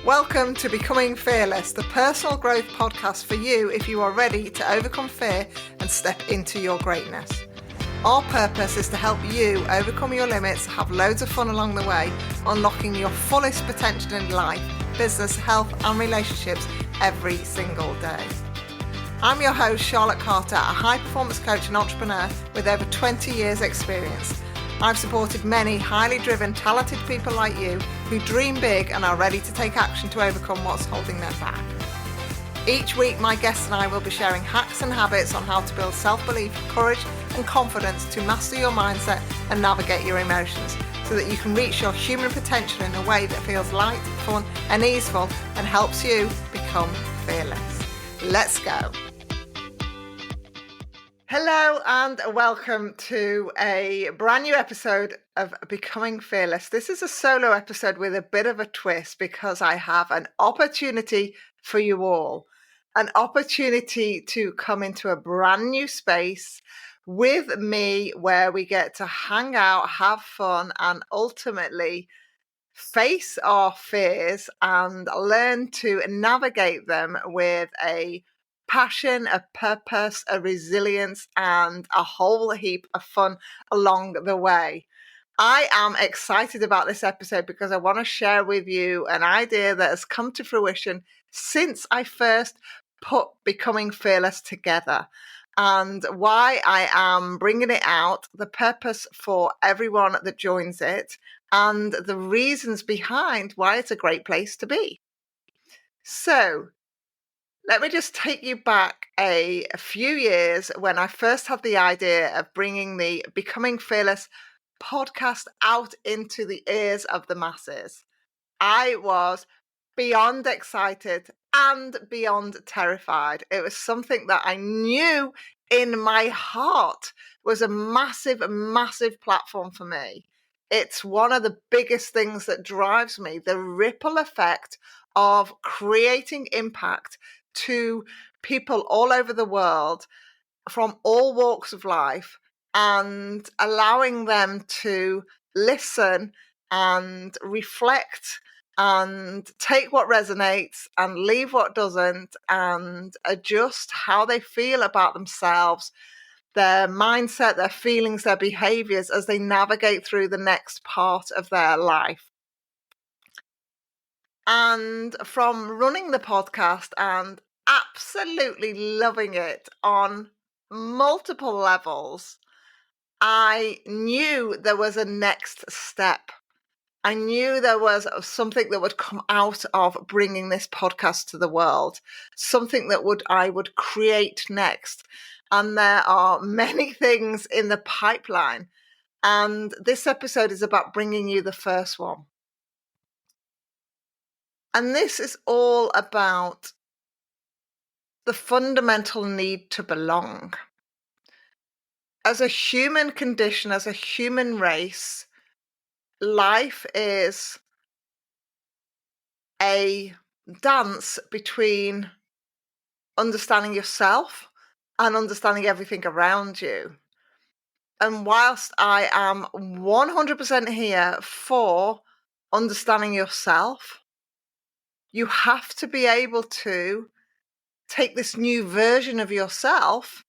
Welcome to Becoming Fearless, the personal growth podcast for you if you are ready to overcome fear and step into your greatness. Our purpose is to help you overcome your limits, have loads of fun along the way, unlocking your fullest potential in life, business, health and relationships every single day. I'm your host, Charlotte Carter, a high-performance coach and entrepreneur with over 20 years experience. I've supported many highly driven, talented people like you who dream big and are ready to take action to overcome what's holding them back. Each week, my guests and I will be sharing hacks and habits on how to build self-belief, courage and confidence to master your mindset and navigate your emotions so that you can reach your human potential in a way that feels light, fun and easeful and helps you become fearless. Let's go. Hello and welcome to a brand new episode of Becoming Fearless. This is a solo episode with a bit of a twist because I have an opportunity for you all, an opportunity to come into a brand new space with me where we get to hang out, have fun, and ultimately face our fears and learn to navigate them with a passion, a purpose, a resilience, and a whole heap of fun along the way. I am excited about this episode because I want to share with you an idea that has come to fruition since I first put Becoming Fearless together and why I am bringing it out, the purpose for everyone that joins it, and the reasons behind why it's a great place to be. So, let me just take you back a few years when I first had the idea of bringing the Becoming Fearless podcast out into the ears of the masses. I was beyond excited and beyond terrified. It was something that I knew in my heart was a massive, massive platform for me. It's one of the biggest things that drives me, the ripple effect of creating impact to people all over the world from all walks of life and allowing them to listen and reflect and take what resonates and leave what doesn't and adjust how they feel about themselves, their mindset, their feelings, their behaviors as they navigate through the next part of their life. And from running the podcast and absolutely loving it on multiple levels, I knew there was a next step. I knew there was something that would come out of bringing this podcast to the world, something that I would create next. And there are many things in the pipeline. And this episode is about bringing you the first one. And this is all about the fundamental need to belong. As a human condition, as a human race, life is a dance between understanding yourself and understanding everything around you. And whilst I am 100% here for understanding yourself, you have to be able to take this new version of yourself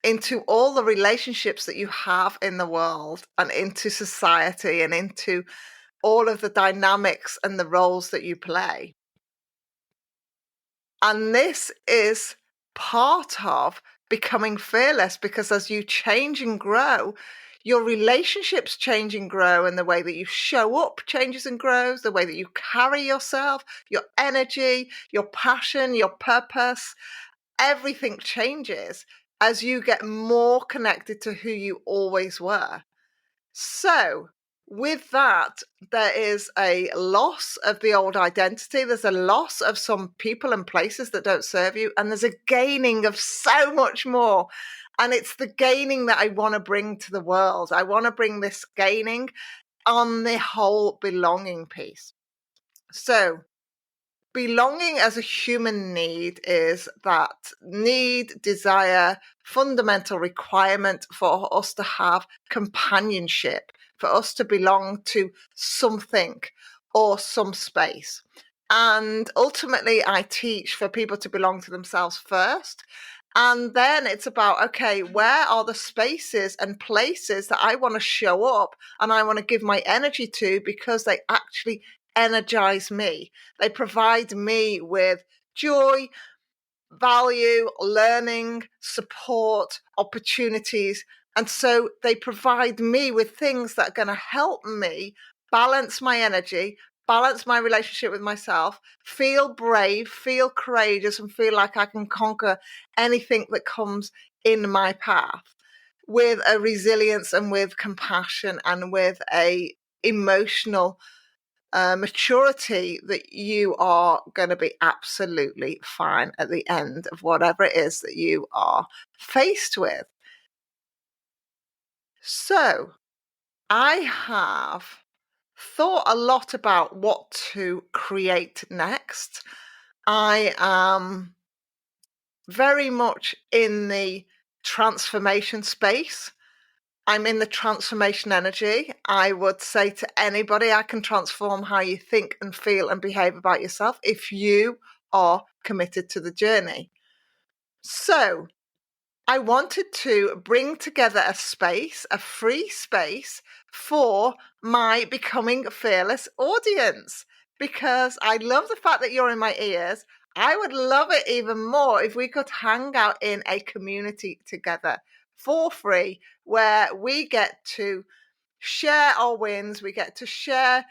into all the relationships that you have in the world and into society and into all of the dynamics and the roles that you play. And this is part of becoming fearless because as you change and grow, your relationships change and grow, and the way that you show up changes and grows, the way that you carry yourself, your energy, your passion, your purpose, everything changes as you get more connected to who you always were. So, with that, there is a loss of the old identity. There's a loss of some people and places that don't serve you. And there's a gaining of so much more. And it's the gaining that I want to bring to the world. I want to bring this gaining on the whole belonging piece. So, belonging as a human need is that need, desire, fundamental requirement for us to have companionship, for us to belong to something or some space. And ultimately, I teach for people to belong to themselves first. And then it's about, okay, where are the spaces and places that I want to show up and I want to give my energy to because they actually energize me? They provide me with joy, value, learning, support, opportunities. And so they provide me with things that are going to help me balance my energy, balance my relationship with myself, feel brave, feel courageous, and feel like I can conquer anything that comes in my path with a resilience and with compassion and with a emotional maturity that you are going to be absolutely fine at the end of whatever it is that you are faced with. So, I have thought a lot about what to create next. I am very much in the transformation space. I'm in the transformation energy. I would say to anybody, I can transform how you think and feel and behave about yourself if you are committed to the journey. So, I wanted to bring together a space, a free space for my Becoming Fearless audience because I love the fact that you're in my ears. I would love it even more if we could hang out in a community together for free where we get to share our wins, we get to share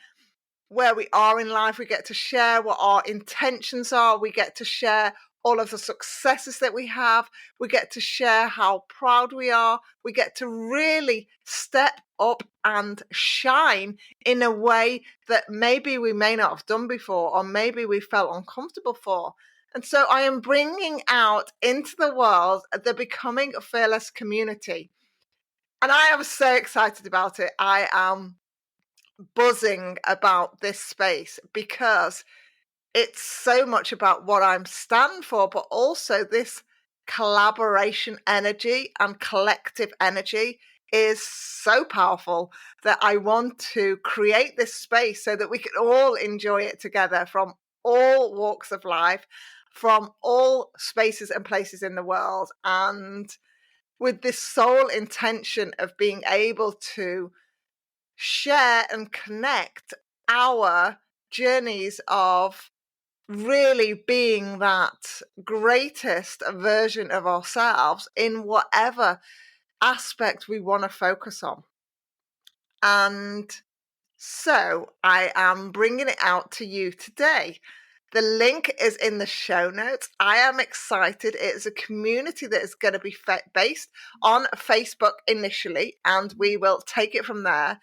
where we are in life. We get to share what our intentions are. We get to share all of the successes that we have. We get to share how proud we are. We get to really step up and shine in a way that maybe we may not have done before, or maybe we felt uncomfortable for. And so I am bringing out into the world the Becoming Fearless community. And I am so excited about it. I am buzzing about this space because it's so much about what I'm stand for, but also this collaboration energy and collective energy is so powerful that I want to create this space so that we can all enjoy it together from all walks of life, from all spaces and places in the world, and with this sole intention of being able to share and connect our journeys of really being that greatest version of ourselves in whatever aspect we want to focus on. And so I am bringing it out to you today. The link is in the show notes. I am excited. It's a community that is going to be based on Facebook initially, and we will take it from there.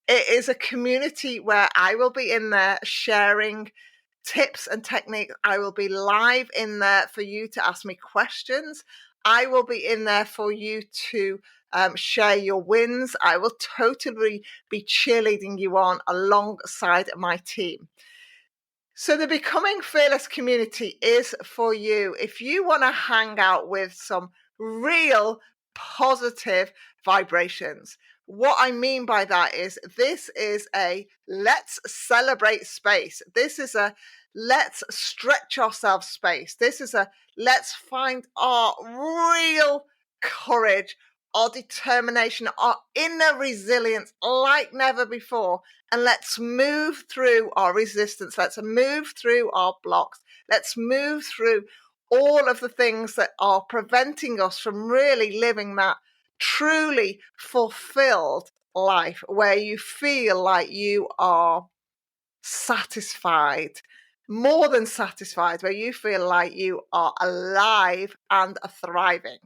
It is a community where I will be in there sharing tips and techniques. I will be live in there for you to ask me questions. I will be in there for you to share your wins. I will totally be cheerleading you on alongside my team. So the Becoming Fearless community is for you if you want to hang out with some real positive vibrations. What I mean by that is this is a let's celebrate space. This is a let's stretch ourselves space. This is a let's find our real courage, our determination, our inner resilience like never before. And let's move through our resistance. Let's move through our blocks. Let's move through all of the things that are preventing us from really living that truly fulfilled life where you feel like you are satisfied, more than satisfied, where you feel like you are alive and are thriving.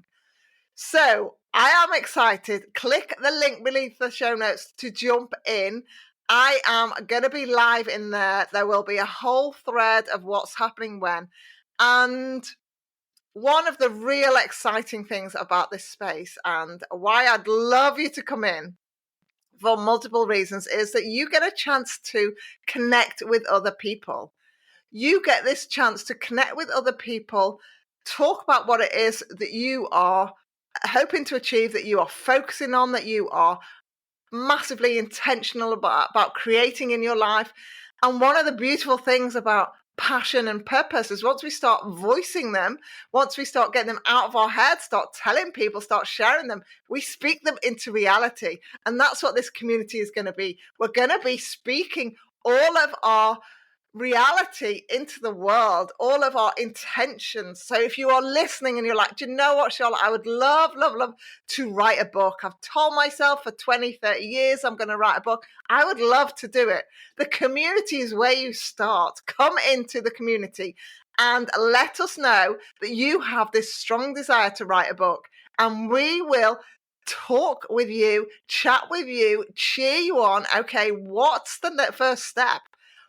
So I am excited. Click the link beneath the show notes to jump in. I am going to be live in there. There will be a whole thread of what's happening when. And one of the real exciting things about this space and why I'd love you to come in for multiple reasons is that you get a chance to connect with other people. You get this chance to connect with other people, talk about what it is that you are hoping to achieve, that you are focusing on, that you are massively intentional about creating in your life. And one of the beautiful things about passion and purpose is once we start voicing them, once we start getting them out of our head, start telling people, start sharing them, we speak them into reality. And that's what this community is going to be. We're going to be speaking all of our reality into the world, all of our intentions. So if you are listening and you're like, do you know what, Charlotte, I would love, love, love to write a book. I've told myself for 20, 30 years I'm going to write a book. I would love to do it. The community is where you start. Come into the community and let us know that you have this strong desire to write a book, and we will talk with you, chat with you, cheer you on. Okay, what's the first step?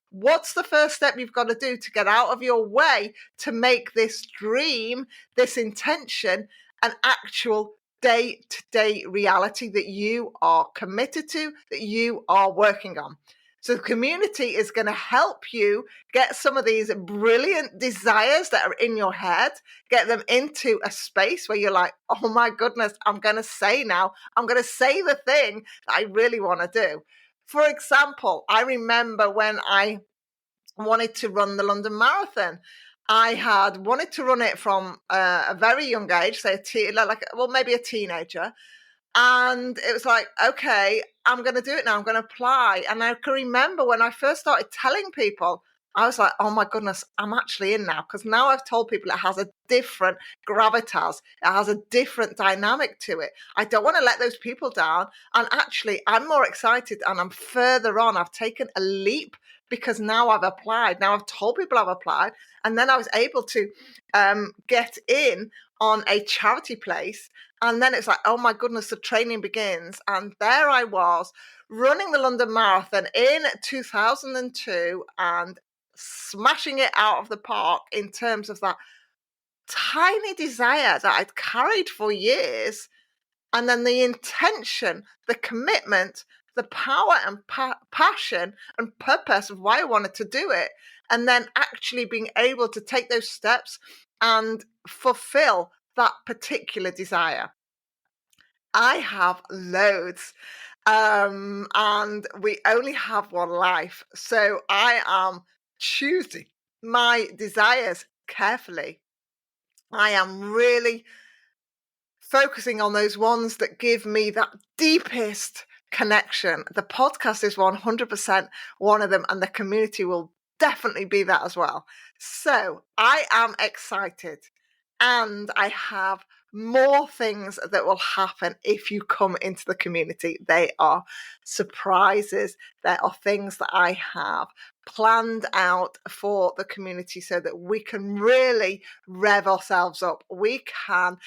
What's the first step you've got to do to get out of your way to make this dream, this intention, an actual day-to-day reality that you are committed to, that you are working on? So the community is going to help you get some of these brilliant desires that are in your head, get them into a space where you're like, oh my goodness, I'm going to say the thing that I really want to do. For example, I remember when I wanted to run the London Marathon. I had wanted to run it from a very young age, say maybe a teenager. And it was like, okay, I'm going to do it now. I'm going to apply. And I can remember when I first started telling people, I was like, oh my goodness, I'm actually in now. Because now I've told people it has a different gravitas. It has a different dynamic to it. I don't want to let those people down. And actually, I'm more excited and I'm further on. I've taken a leap because now I've applied. Now I've told people I've applied. And then I was able to get in on a charity place. And then it's like, oh my goodness, the training begins. And there I was running the London Marathon in 2002 and smashing it out of the park in terms of that tiny desire that I'd carried for years. And then the intention, the commitment, the power and passion and purpose of why I wanted to do it. And then actually being able to take those steps and fulfill that particular desire. I have loads. And we only have one life. So I am choosing my desires carefully. I am really focusing on those ones that give me that deepest connection. The podcast is 100% one of them, and the community will definitely be that as well. So I am excited, and I have more things that will happen if you come into the community. They are surprises. There are things that I have planned out for the community so that we can really rev ourselves up. We can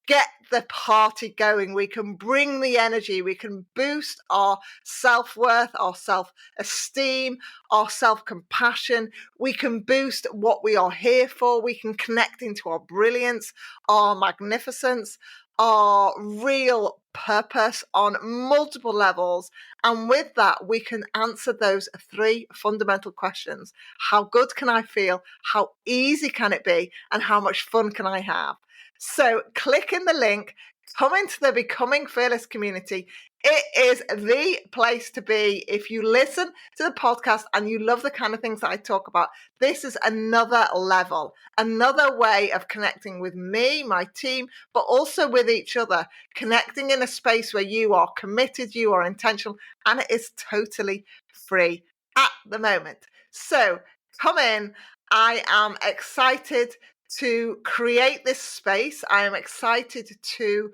get the party going. We can bring the energy. We can boost our self-worth, our self-esteem, our self-compassion. We can boost what we are here for. We can connect into our brilliance, our magnificence, our real purpose on multiple levels. And with that, we can answer those three fundamental questions. How good can I feel? How easy can it be? And how much fun can I have? So click in the link, come into the Becoming Fearless community. It is the place to be. If you listen to the podcast and you love the kind of things that I talk about, this is another level, another way of connecting with me, my team, but also with each other, connecting in a space where you are committed, you are intentional, and it is totally free at the moment. So come in. I am excited to create this space. I am excited to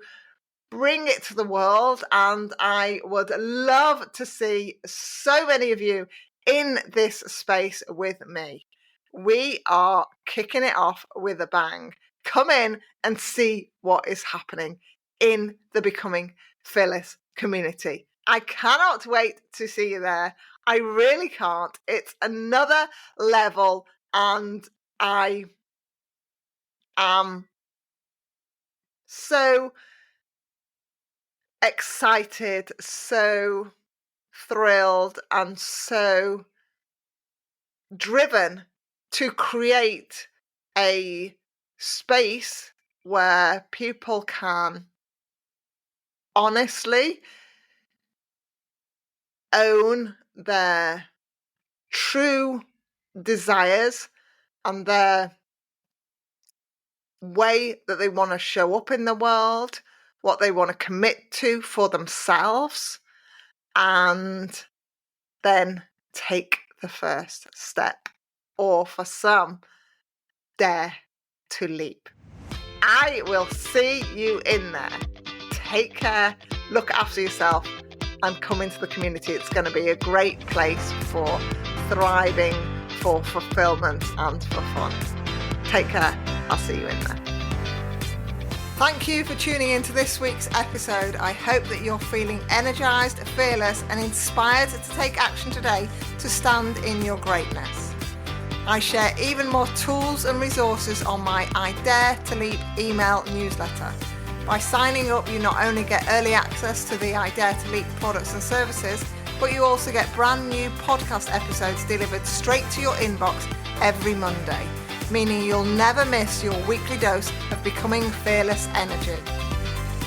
bring it to the world, and I would love to see so many of you in this space with me. We are kicking it off with a bang. Come in and see what is happening in the Becoming Fearless community. I cannot wait to see you there. I really can't. It's another level, and I am so excited, so thrilled, and so driven to create a space where people can honestly own their true desires, and their way that they want to show up in the world, what they want to commit to for themselves, and then take the first step, or for some, dare to leap. I will see you in there. Take care, look after yourself, and come into the community. It's going to be a great place for thriving, for fulfillment, and for fun. Take care. I'll see you in there. Thank you for tuning into this week's episode. I hope that you're feeling energized, fearless, and inspired to take action today to stand in your greatness. I share even more tools and resources on my I Dare to Leap email newsletter. By signing up, you not only get early access to the I Dare to Leap products and services, but you also get brand new podcast episodes delivered straight to your inbox every Monday, meaning you'll never miss your weekly dose of becoming fearless energy.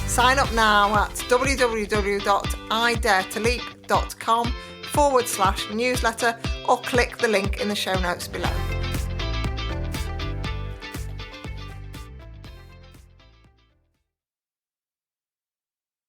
Sign up now at www.idaretoleap.com/newsletter or click the link in the show notes below.